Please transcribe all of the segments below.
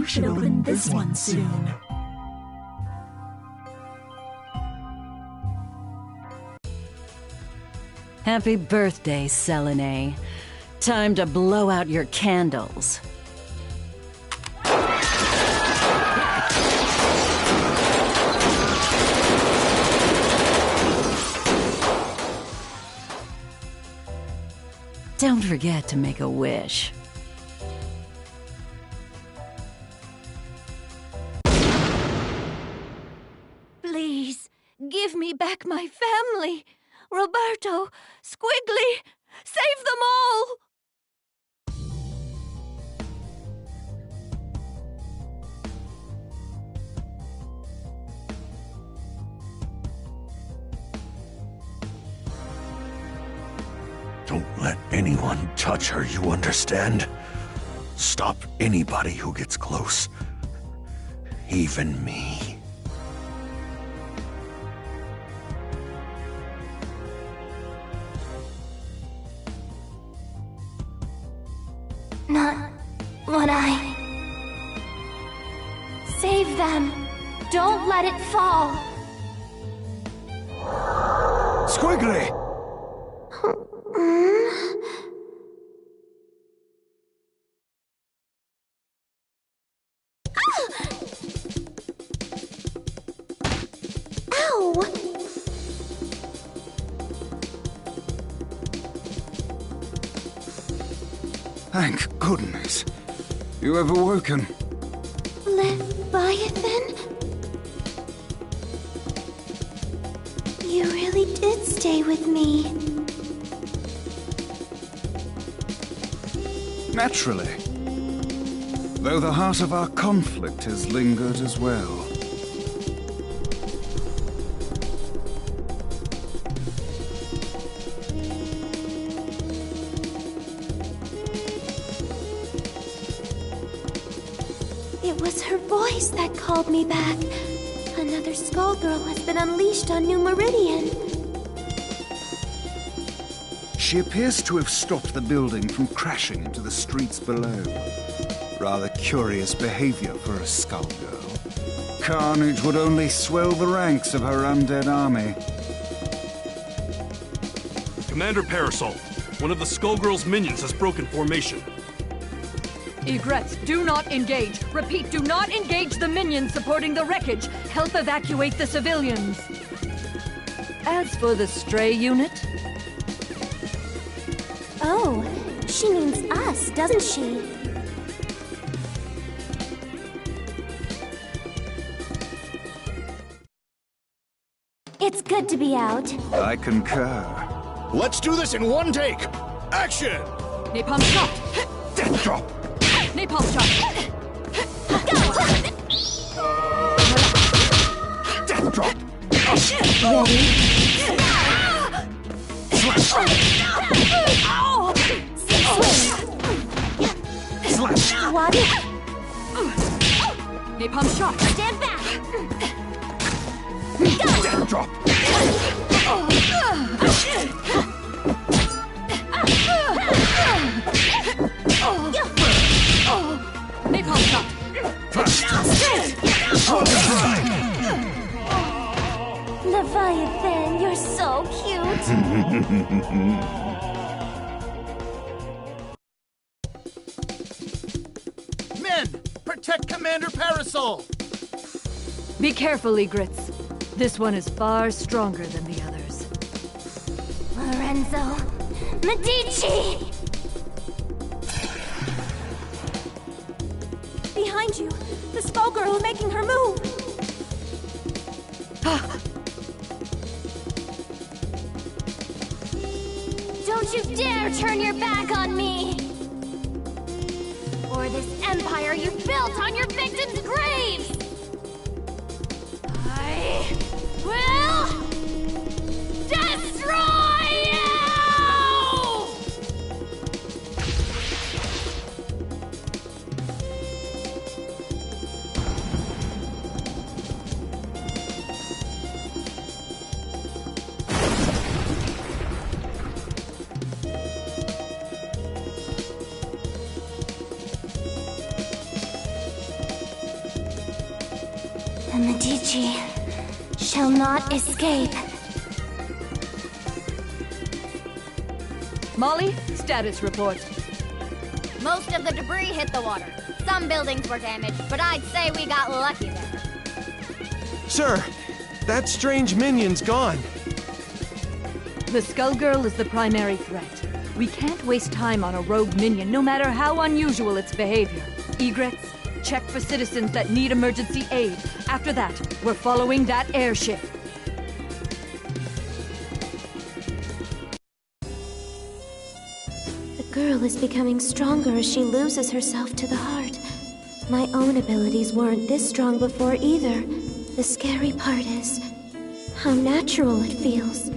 You should open this one soon. Happy birthday, Selene. Time to blow out your candles. Don't forget to make a wish. Please, give me back my family. Roberto, Squiggly, save them all! Don't let anyone touch her, you understand? Stop anybody who gets close. Even me. Not when I... Save them! Don't let it fall! Squiggly! Ow! Thank goodness. You have awoken. Leviathan? You really did stay with me. Naturally. Though the heart of our conflict has lingered as well. It was her voice that called me back. Another Skullgirl has been unleashed on New Meridian. She appears to have stopped the building from crashing into the streets below. Rather curious behavior for a Skullgirl. Carnage would only swell the ranks of her undead army. Commander Parasol, one of the Skullgirls' minions has broken formation. Egrets, do not engage. Repeat, do not engage the minions supporting the wreckage. Help evacuate the civilians. As for the stray unit... Oh, she means us, doesn't she? It's good to be out. I concur. Let's do this in one take! Action! Napalm shot! Death drop! Napalm shot! Death drop! Ready? Slash! One, Napalm shot! stand back! Death drop! Napalm shot! Leviathan, you're so cute! Men, protect Commander Parasol! Be careful, Egrets. This one is far stronger than the others. Lorenzo, Medici! Behind you, the Skullgirl making her move! Don't you dare turn your back on me! Or this empire you built on your victims' graves! I will destroy you! The Medici shall not escape. Molly, status report. Most of the debris hit the water. Some buildings were damaged, but I'd say we got lucky there. Sir, that strange minion's gone. The Skullgirl is the primary threat. We can't waste time on a rogue minion, no matter how unusual its behavior. Egrets, check for citizens that need emergency aid. After that, we're following that airship. The girl is becoming stronger as she loses herself to the heart. My own abilities weren't this strong before either. The scary part is how natural it feels.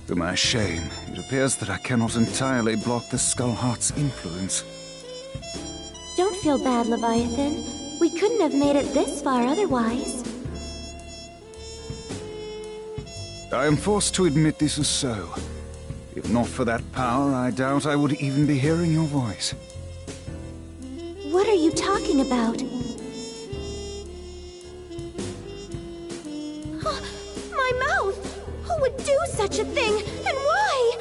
To my shame, it appears that I cannot entirely block the Skullheart's influence. Don't feel bad, Leviathan. We couldn't have made it this far otherwise. I am forced to admit this is so. If not for that power, I doubt I would even be hearing your voice. What are you talking about? My mouth! Who would do such a thing, and why?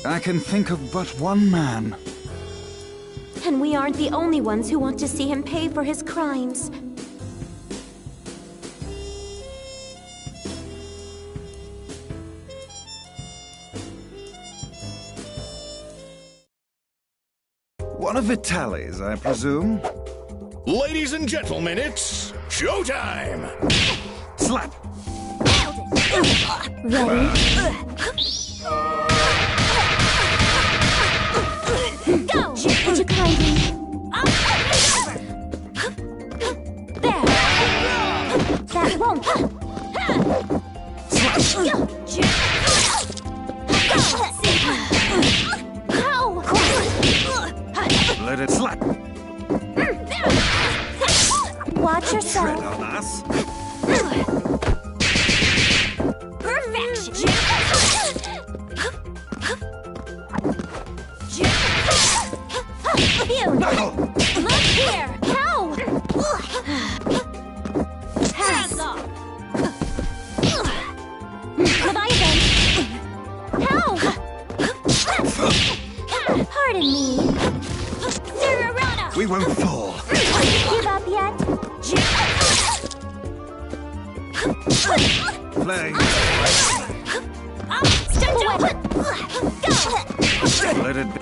I can think of but one man. And we aren't the only ones who want to see him pay for his crimes. One of Vitalis, I presume? Ladies and gentlemen, it's showtime! Slap! Ready? Go! Would you kindly? There! That won't! Ow! Let it slap! Watch Tread yourself. on us! Perfection! Look here! How? Pass off! Leviathan! How? Pardon me. We won't fall! Give up yet? Play! Step away! Go! Let it be.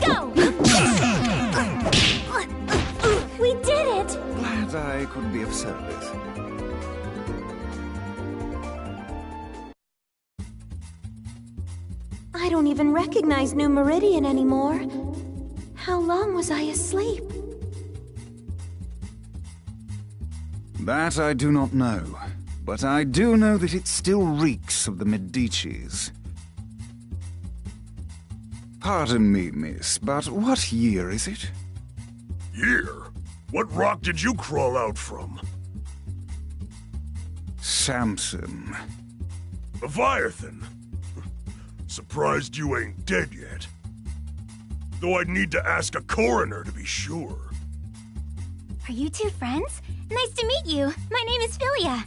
Go! We did it! Glad I could be of service. I don't even recognize New Meridian anymore. How long was I asleep? That I do not know, but I do know that it still reeks of the Medicis. Pardon me, miss, but what year is it? Year? What rock did you crawl out from? Samson. Leviathan? Surprised you ain't dead yet. Though I'd need to ask a coroner to be sure. Are you two friends? Nice to meet you. My name is Philia.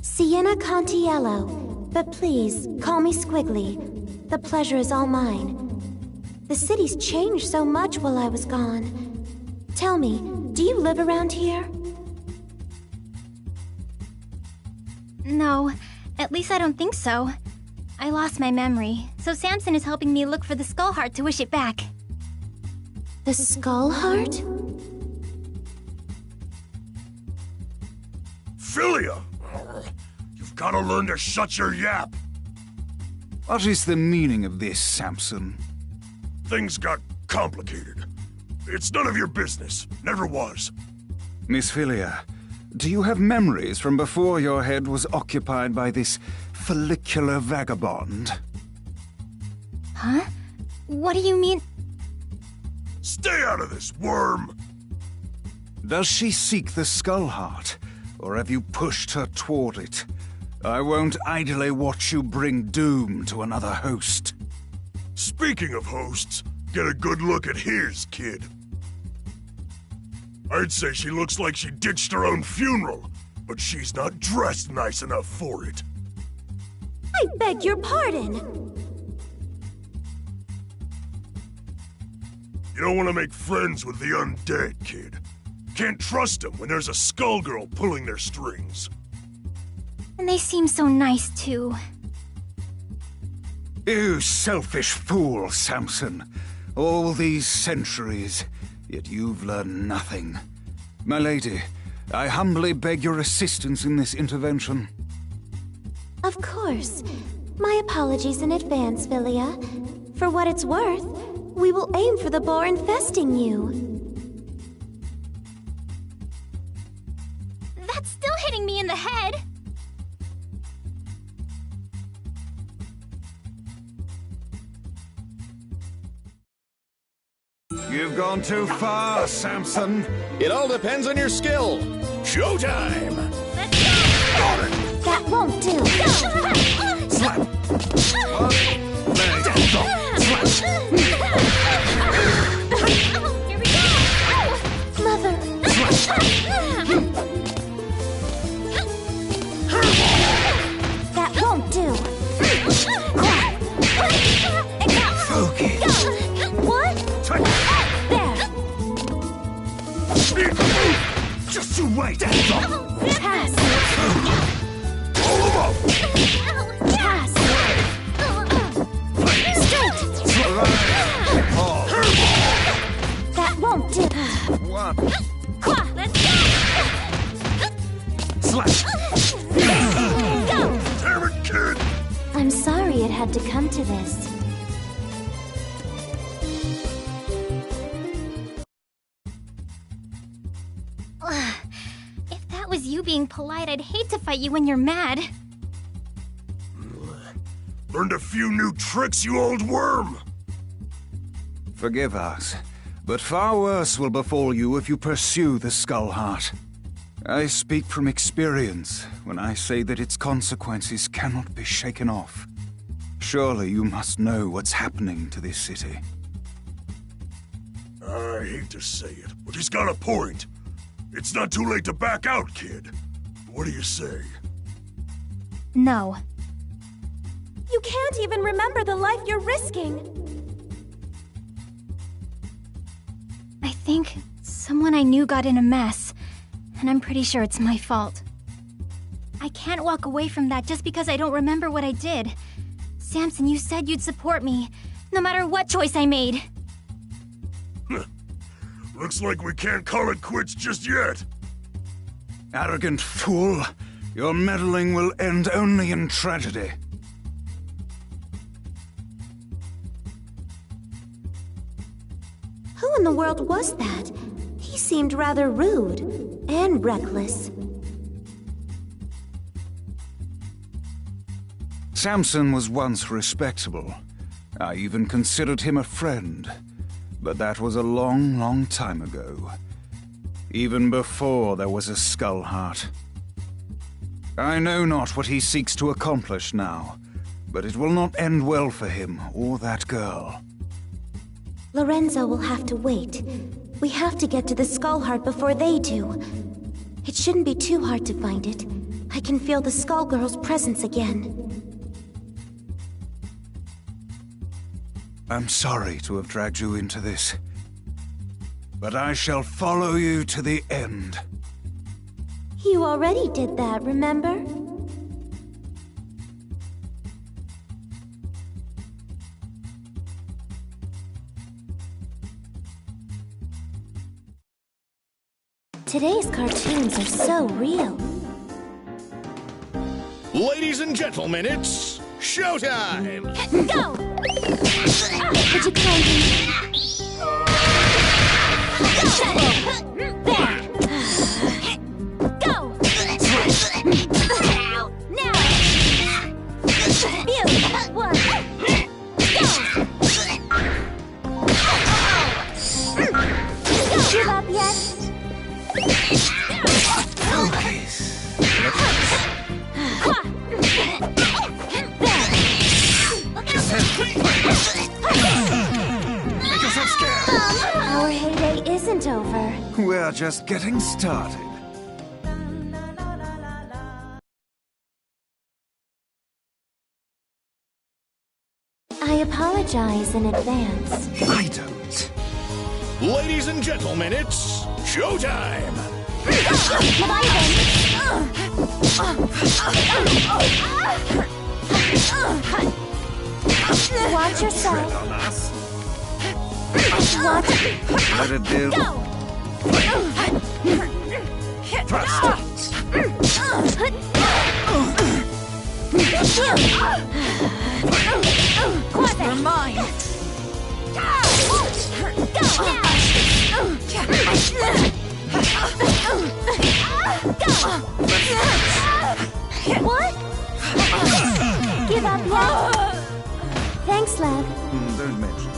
Sienna Contiello. But please, call me Squiggly. The pleasure is all mine. The city's changed so much while I was gone. Tell me, do you live around here? No, at least I don't think so. I lost my memory, so Samson is helping me look for the skull heart to wish it back. The Skull Heart? Philia! You've got to learn to shut your yap. What is the meaning of this, Samson? Things got complicated. It's none of your business. Never was. Miss Philia, do you have memories from before your head was occupied by this follicular vagabond? Huh? What do you mean? Stay out of this, worm! Does she seek the skull heart, or have you pushed her toward it? I won't idly watch you bring doom to another host. Speaking of hosts, get a good look at his kid. I'd say she looks like she ditched her own funeral, but she's not dressed nice enough for it. I beg your pardon. You don't want to make friends with the undead, kid. Can't trust them when there's a Skullgirl pulling their strings. And they seem so nice, too. You selfish fool, Samson. All these centuries, yet you've learned nothing. My lady, I humbly beg your assistance in this intervention. Of course. My apologies in advance, Villia. For what it's worth, we will aim for the boar infesting you. That's still hitting me in the head. You've gone too far, Samson. It all depends on your skill. Showtime! Let's go! That won't do. Slap! Here we go! Mother. That won't do. Focus. What? There. Just you wait, Pass. Pull him up! Pass. Straight. That won't do. One. Let's go. Slash. Go. Damn it, kid! I'm sorry it had to come to this. If that was you being polite, I'd hate to fight you when you're mad. Learned a few new tricks, you old worm! Forgive us, but far worse will befall you if you pursue the Skull Heart. I speak from experience when I say that its consequences cannot be shaken off. Surely you must know what's happening to this city. I hate to say it, but he's got a point. It's not too late to back out, kid. What do you say? No. You can't even remember the life you're risking. I think someone I knew got in a mess, and I'm pretty sure it's my fault. I can't walk away from that just because I don't remember what I did. Samson, you said you'd support me, no matter what choice I made. Looks like we can't call it quits just yet. Arrogant fool! Your meddling will end only in tragedy. Who in the world was that? He seemed rather rude and reckless. Samson was once respectable. I even considered him a friend. But that was a long, long time ago. Even before there was a Skull Heart. I know not what he seeks to accomplish now, but it will not end well for him or that girl. Lorenzo will have to wait. We have to get to the Skull Heart before they do. It shouldn't be too hard to find it. I can feel the Skullgirls' presence again. I'm sorry to have dragged you into this, but I shall follow you to the end. You already did that, remember? Today's cartoons are so real. Ladies and gentlemen, it's showtime! Go! Would you kindly... There! Go! Now! Phew! One! Go! Give up yet? Focus. isn't over. We're just getting started. I apologize in advance. I don't. Ladies and gentlemen, it's showtime! Watch yourself. Tread on us. Watch. Let it do. Thrust. You're mine. What? Give up yet? Thanks, Lev. Don't mention it.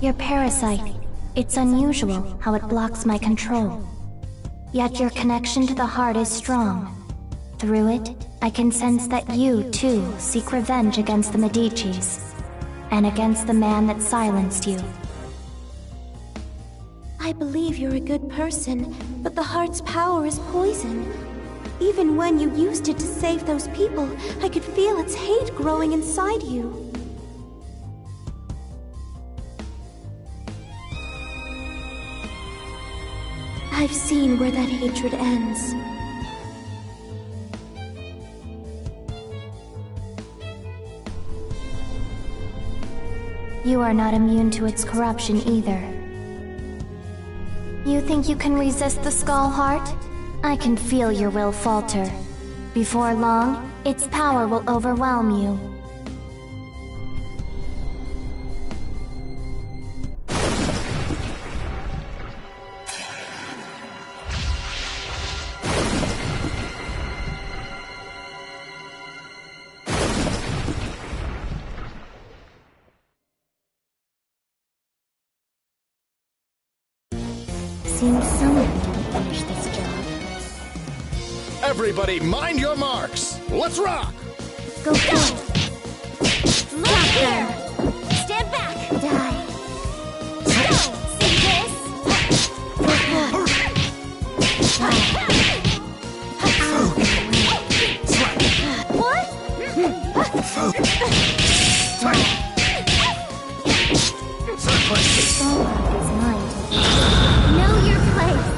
Your parasite. It's unusual how it blocks my control. Yet your connection to the heart is strong. Through it, I can sense that you, too, seek revenge against the Medicis, and against the man that silenced you. I believe you're a good person, but the heart's power is poison. Even when you used it to save those people, I could feel its hate growing inside you. I've seen where that hatred ends. You are not immune to its corruption either. You think you can resist the Skull Heart? I can feel your will falter. Before long, its power will overwhelm you. Seems someone didn't finish this job. Everybody, mind your marks! Let's rock! Go for it! Look there! Stand back! Die! Go! See this? Go for it! What? Skullgirls is mine to know your place.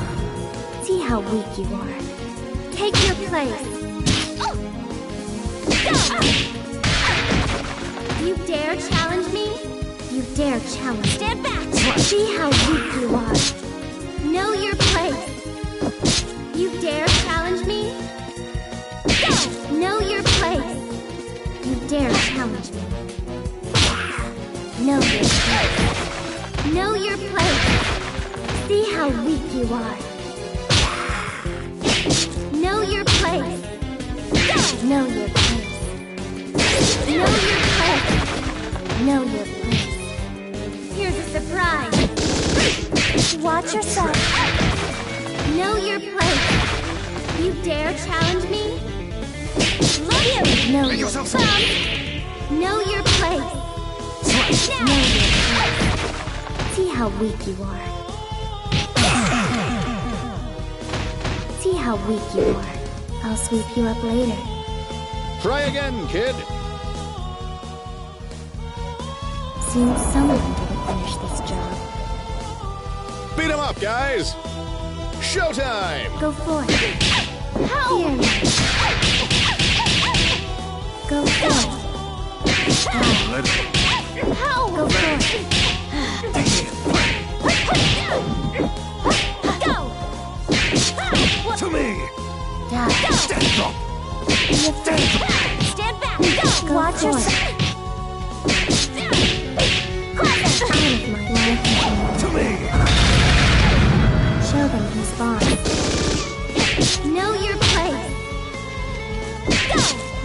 See how weak you are. Take your place. You dare challenge me? You dare challenge. Stand back! See how weak you are. Know your place. You dare challenge me? Know your place. You dare challenge me. Know your place. Know your place. See how weak you are. Know your place. Know your place. Know your place. Know your place. Here's a surprise. Watch yourself. Know your place. You dare challenge me? Look you. Know your place. Know your place. Know your place. See how weak you are. See how weak you are. I'll sweep you up later. Try again, kid! Seems someone didn't finish this job. Beat 'em up, guys! Showtime! Go for it. How? Fear me. Go for it. How? Go for it. Go! To me! Die. Stand up! Be afraid. Stand back. Go. Watch yourself. Out of my life. To me! Show them who's boss. Know your place. Go.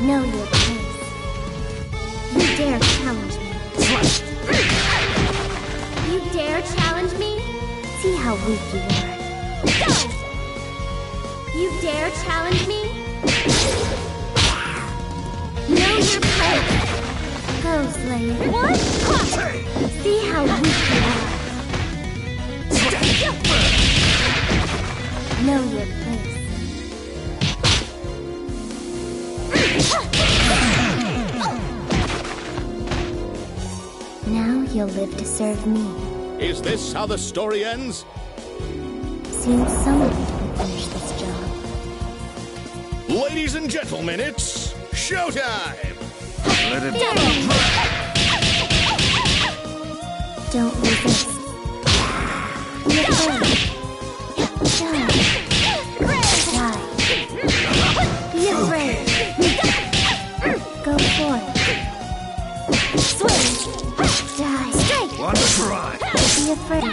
Know your place. You dare challenge me? You dare challenge me? See how weak you are. Go! You dare challenge me? Know your place. Go, Slayer. What? See how weak you are. Know your place. Now you'll live to serve me. Is this how the story ends? Soon someone will finish this job. Ladies and gentlemen, it's showtime! Let it Don't resist. Be afraid. Die. Be afraid. Go forth. Swing. Die. Strike. One try. Be afraid.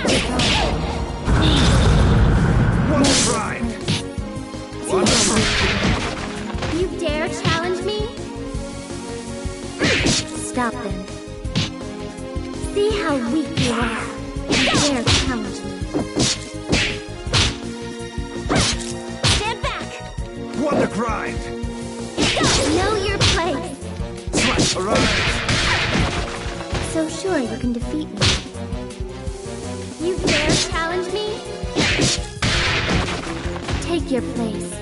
One try. One try. You dare challenge me? Stop them. See how weak you are. You dare challenge me. Stand back! One to grind. Know your place. Arise. So sure you can defeat me. You dare challenge me? Take your place.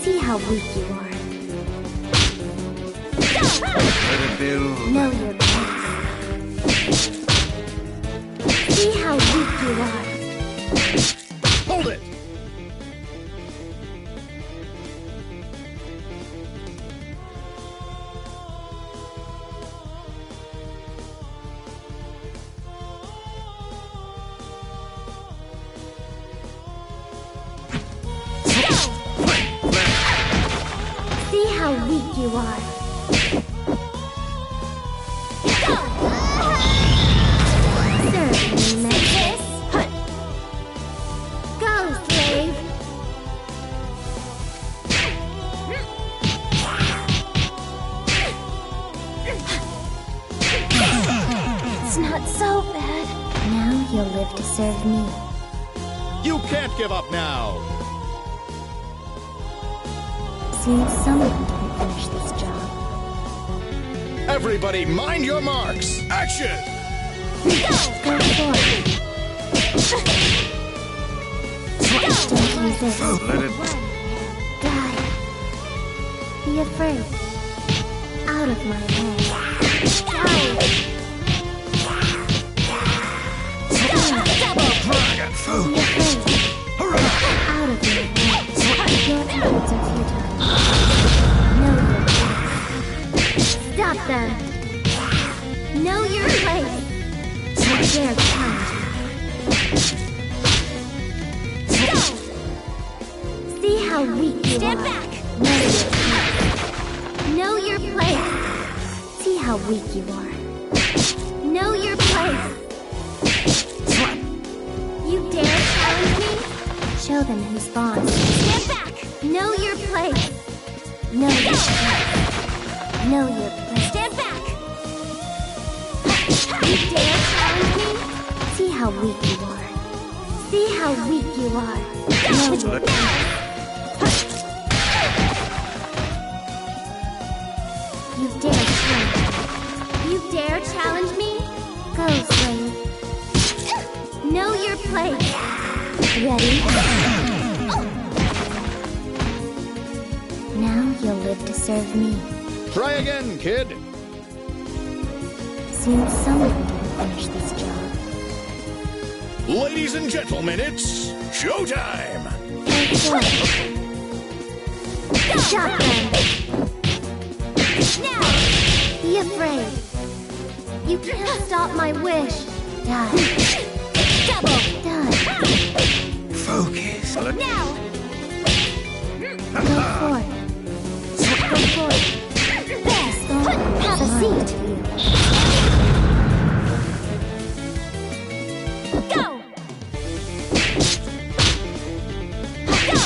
See how weak you are. Let it build. Know your place. See how weak you are. Hold it! See how weak you are. Serve me, Memphis. Go, slave. It's not so bad. Now you'll live to serve me. You can't give up now! Soon someone will finish this job. Everybody mind your marks! Action! Go forth. Don't resist. Let it Die. Be afraid. Out of my way. Die. dragon. Be afraid. Out of my way. Your efforts are futile. Know your place. Stop them. Know your place. You dare challenge me. Go! See how weak you are. Stand back! Know your place. See how weak you are. Know your place. You dare challenge me? Show them who's boss. Stand back! Know your place. Know your place. Know your place. Stand back! You dare challenge me? See how weak you are. See how weak you are. Know your place. You dare challenge me? You dare challenge me? Go, slave. Know your place. Ready? Now you'll live to serve me. Try again, kid! Soon someone will finish this job. Ladies and gentlemen, it's showtime! Stop them! Now! Be afraid. You can't stop my wish. Die. Double! Die. focus. Now! Go forth. Go forth. Best. Have a seat. Go! Go!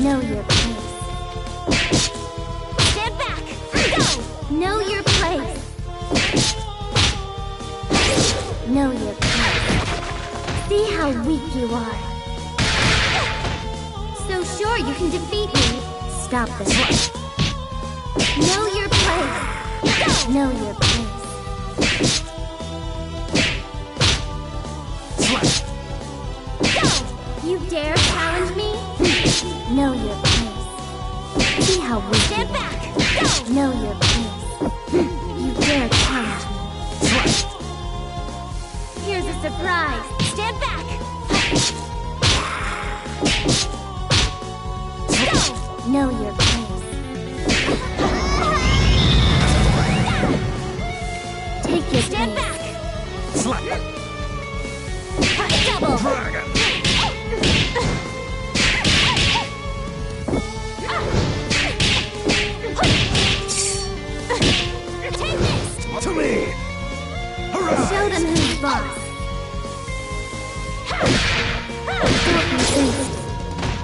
Know your place. Stand back! Go! Know your place. See how weak you are. So sure you can defeat me. Stop this. Know your place. Know your place. You dare challenge me? Know your place. See how weak you are. Stand back. Know your place. You dare challenge me. Here's a surprise. Stand back. Know your place. Take your stand back. Slap. Double. Dragon. Take this. To me. Hurrah. Show them who's boss. Don't resist.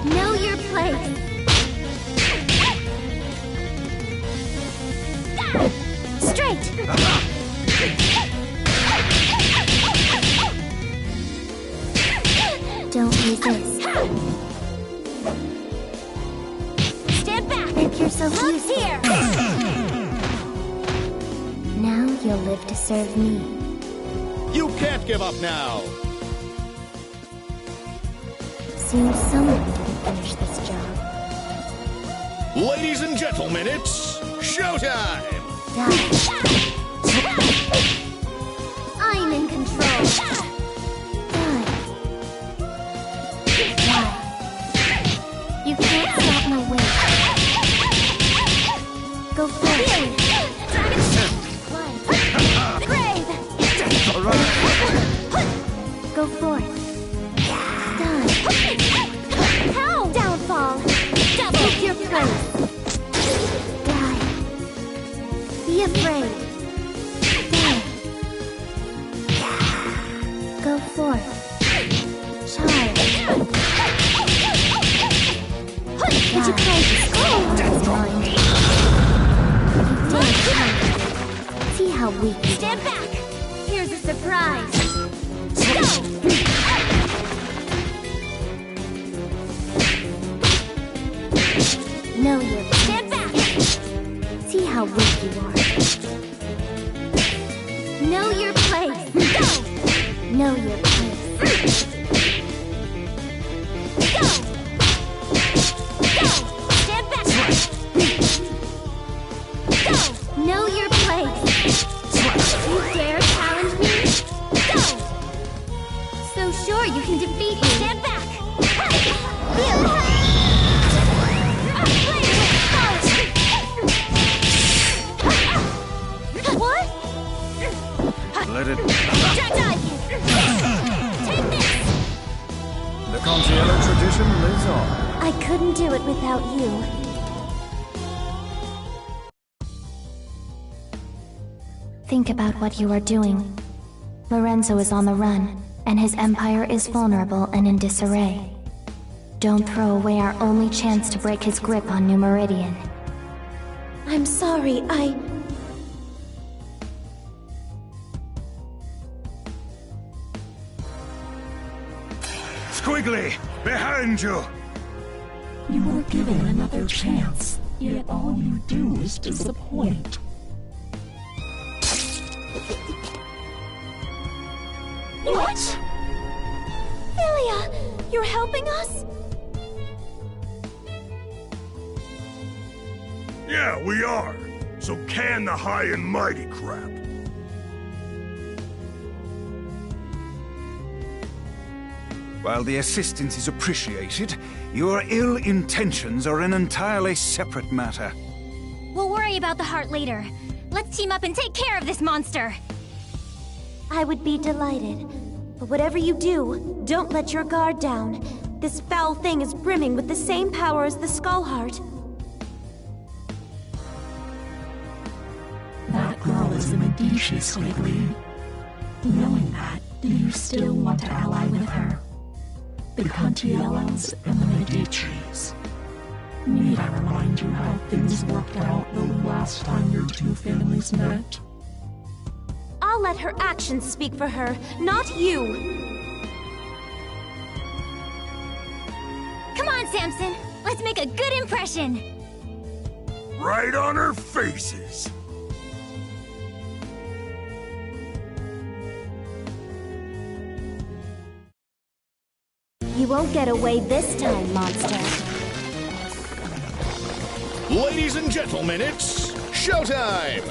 Know your place. Straight. Don't resist. Stand back. Make yourself useful. Here. Now you'll live to serve me. You can't give up now! Seems someone didn't finish this job. Ladies and gentlemen, it's showtime! I'm in control. Die. You can't stop my way. Go forward. The grave. Go forth. Die. How? Downfall. Take your place. Die. Be afraid. Go forth. Charge. Would you play this? It's mine. You dare challenge. See how weak you are. Stand back. Here's a surprise. Go. Know your place. Stand back. See how weak you are. Know your place. Go. Know your place. Go. Go. Stand back. Go. Know your place. You dare challenge me? Go. So sure you can defeat me. Stand back. Feel it. What? Let it... Take this! The Contiello tradition lives on. I couldn't do it without you. Think about what you are doing. Lorenzo is on the run, and his empire is vulnerable and in disarray. Don't throw away our only chance to break his grip on New Meridian. I'm sorry, Squiggly, behind you! You were given another chance, yet all you do is disappoint. What? Philia, you're helping us? Yeah, we are. So can the high and mighty crap. While the assistance is appreciated, your ill intentions are an entirely separate matter. We'll worry about the heart later. Let's team up and take care of this monster! I would be delighted. But whatever you do, don't let your guard down. This foul thing is brimming with the same power as the Skull Heart. That girl is a Medici, Squiggly. Knowing that, do you still want to ally with her? The Contiellos and the Medicis. Need I remind you how things worked out the last time your two families met? I'll let her actions speak for her, not you. Come on, Samson. Let's make a good impression. Right on our faces. You won't get away this time, monster. Ladies and gentlemen, it's showtime!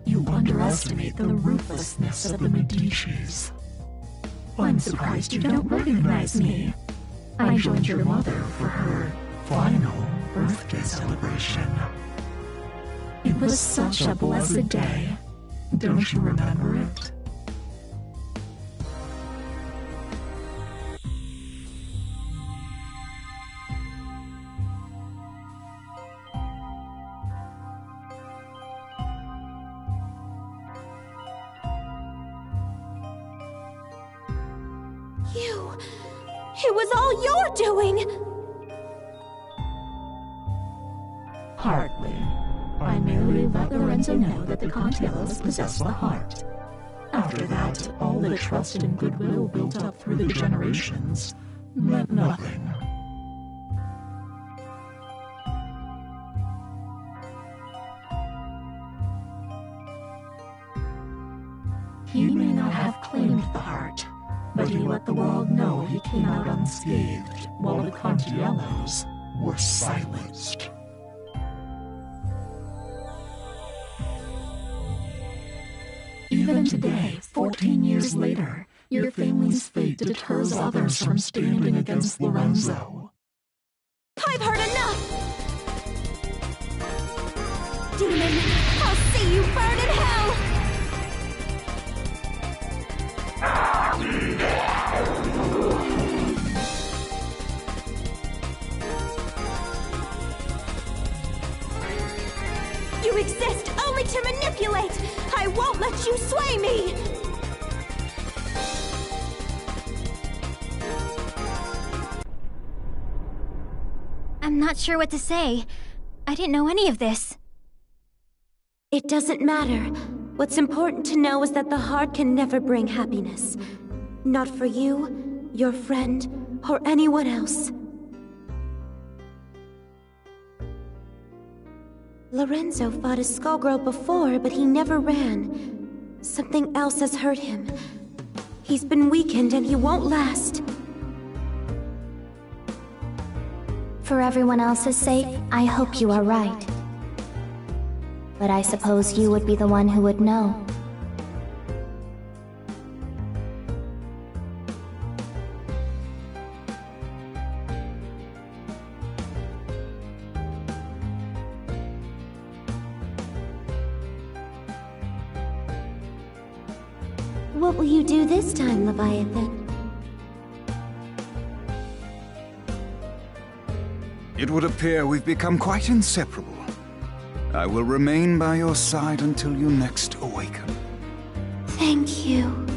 You underestimate the ruthlessness of the Medicis. I'm surprised you don't recognize me. I joined your mother for her final birthday celebration. It was such a blessed day. Don't you remember it? It was all your doing! Hardly. I merely let Lorenzo know that the Contiellos possess the heart. After that, all the trust and goodwill built up through the generations meant nothing. He may not have claimed the heart, but he let the world know he came out unscathed, while the Contiellos were silenced. Even today, 14 years later, your family's fate deters others from standing against Lorenzo. I've heard enough! Demon, I'll see you burn in hell! You exist only to manipulate! I won't let you sway me! I'm not sure what to say. I didn't know any of this. It doesn't matter. What's important to know is that the heart can never bring happiness. Not for you, your friend, or anyone else. Lorenzo fought a Skullgirl before, but he never ran. Something else has hurt him. He's been weakened and he won't last. For everyone else's sake, I hope you are right. But I suppose you would be the one who would know. What will you do this time, Leviathan? It would appear we've become quite inseparable. I will remain by your side until you next awaken. Thank you.